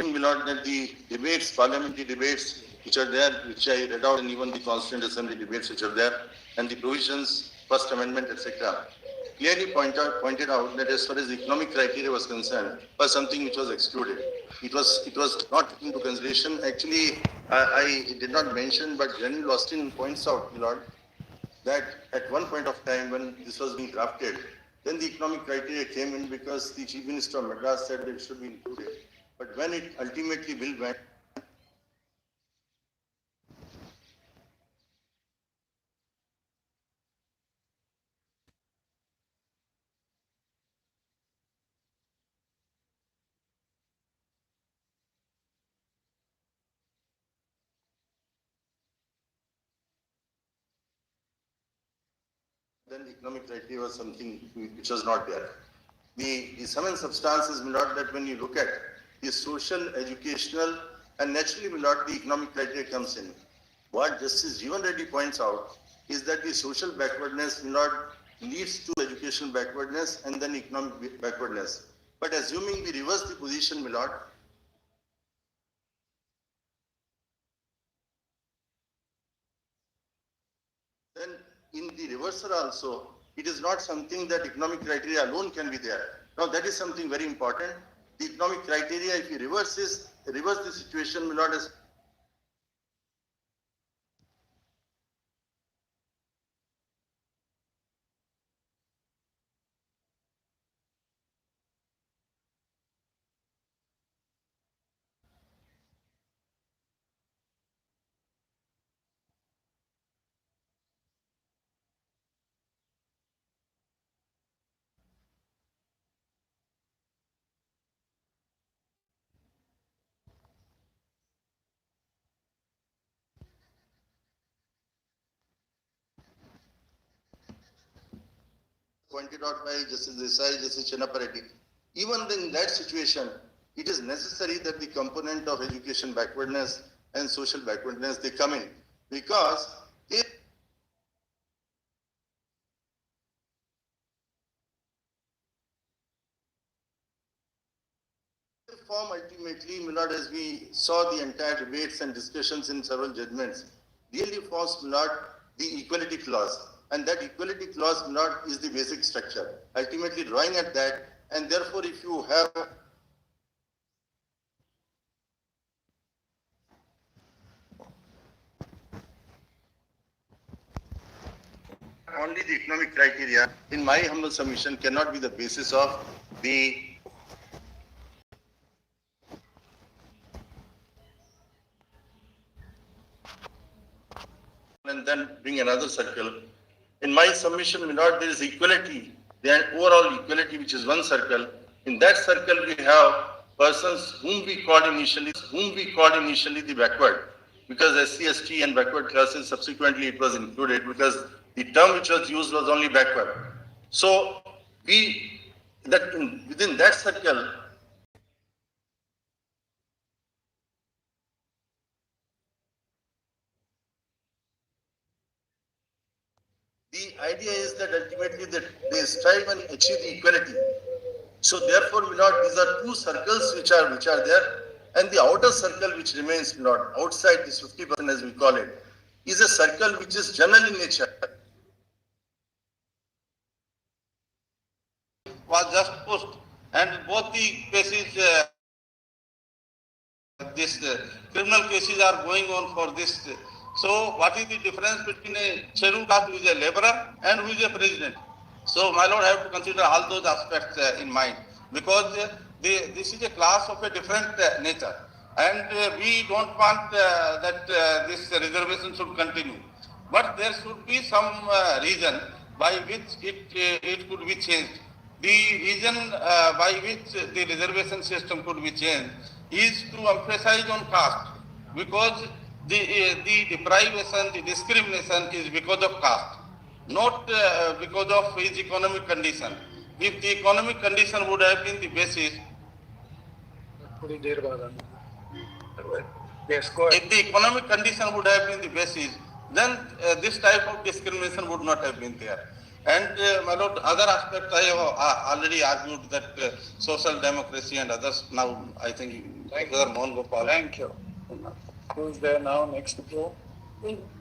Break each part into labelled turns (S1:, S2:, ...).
S1: my lord, that the debates, parliamentary debates which are there, which I read out, and even the Constituent Assembly debates which are there, and the provisions, First Amendment, etc., clearly pointed out that as far as the economic criteria was concerned, was something which was excluded. It was not taken into consideration. Actually, I did not mention, but General Austin points out, my lord, that at one point of time when this was being drafted, then the economic criteria came in because the Chief Minister of Madras said that it should be included. But when it ultimately bill went, then the economic criteria was something which was not there. The sum and substance is, my lord, that when you look at the social, educational, and naturally, my lord, the economic criteria comes in. What Justice Jeevan Reddy points out is that the social backwardness, my lord, leads to educational backwardness and then economic backwardness. But assuming we reverse the position, my lord, then in the reversal also, it is not something that economic criteria alone can be there. Now that is something very important. The economic criteria, if you reverse the situation, my lord, as pointed out by Justice Desai, Justice Chennapareddy, even in that situation, it is necessary that the component of education backwardness and social backwardness, they come in, because if form ultimately, my lord, as we saw the entire debates and discussions in several judgments, really forms, my lord, the equality clause. And that equality clause, my lord, is the basic structure. Ultimately drawing at that, and therefore if you have only the economic criteria, in my humble submission, cannot be the basis of the and then bring another circle. In my submission, my lord, there is equality, the overall equality, which is one circle. In that circle, we have persons whom we called initially the backward, because SC, ST and backward classes, subsequently it was included because the term which was used was only backward. So within that circle, the idea is that ultimately they strive and achieve the equality. So therefore, my lord, these are two circles which are there, and the outer circle which remains, my lord, outside this 50% as we call it, is a circle which is general in nature.
S2: Was just pushed, and both the cases, criminal cases are going on for this. So what is the difference between a scheduled caste who is a laborer and who is a president? So my lord, have to consider all those aspects in mind, because this is a class of a different nature, and we don't want that this reservation should continue. But there should be some reason by which it could be changed. The reason by which the reservation system could be changed is to emphasize on caste, because the deprivation, the discrimination is because of caste, not because of his economic condition. If the economic condition would have been the basis, if the economic condition would have been the basis, then this type of discrimination would not have been there. And my lord, other aspects I have already argued that social democracy and others. Now I think Professor Mohan Gopal.
S3: Thank you. Who's there now next to go?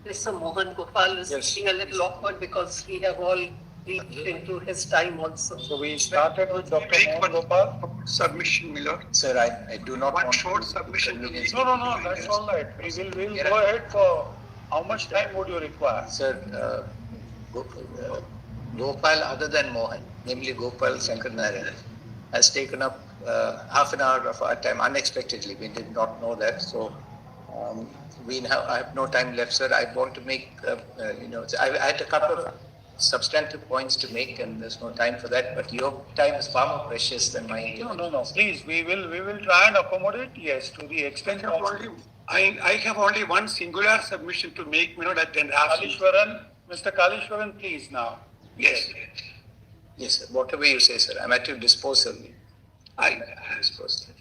S4: Mr. Mohan Gopal is
S3: Yes.
S4: being a little awkward because we have all reached into his time also.
S3: So we started with Dr. Mohan Gopal.
S5: Submission, Miller.
S6: Sir, I do not
S5: One
S6: want
S5: short
S6: to
S5: submission to
S6: inconvenience-
S3: No, that's all right. We'll go ahead for, how much time would you require?
S6: Sir, Gopal, other than Mohan, namely Gopal Shankar Narayan, has taken up half an hour of our time unexpectedly. We did not know that. So I have no time left, sir. I want to make, I had a couple of substantive points to make, and there's no time for that. But your time is far more precious than mine.
S3: No. Please, we will try and accommodate, yes, to the extent possible.
S5: I have only one singular submission to make, that then ask.
S3: Mr. Kalishwaran, please now.
S5: Yes.
S6: Yes, sir. Whatever you say, sir. I'm at your disposal.
S5: I,
S6: Disposal.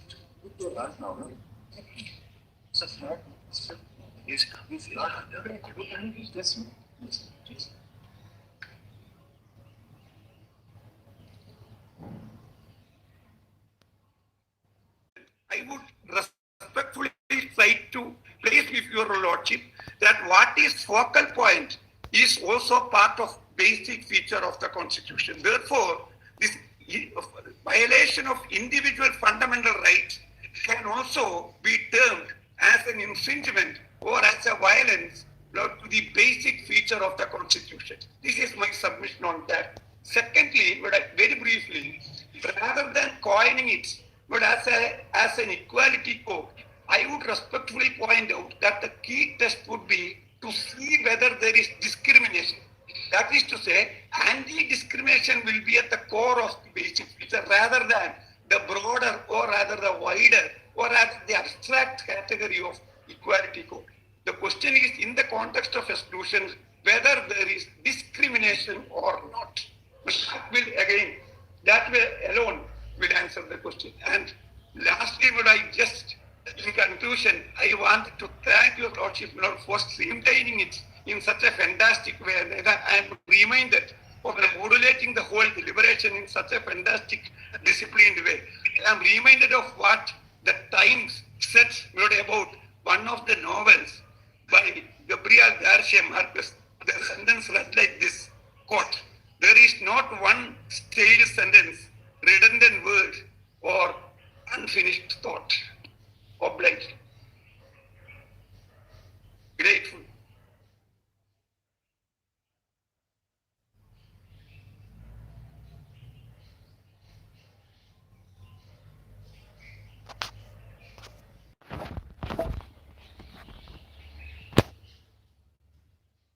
S5: I would respectfully try to place with your lordship that what is focal point is also part of basic feature of the constitution. Therefore, this violation of individual fundamental rights can also be termed as an infringement or as a violence to the basic feature of the constitution. This is my submission on that. Secondly, very briefly, rather than coining it, but as an equality code, I would respectfully point out that the key test would be to see whether there is discrimination. That is to say, anti-discrimination will be at the core of the basic feature rather than the broader or rather the wider or rather the abstract category of equality code. The question is, in the context of exclusion, whether there is discrimination or not. That way alone will answer the question. And lastly, in conclusion, I want to thank your lordship for streamlining it in such a fantastic way. And I am reminded of modulating the whole deliberation in such a fantastic, disciplined way. I am reminded of what the Times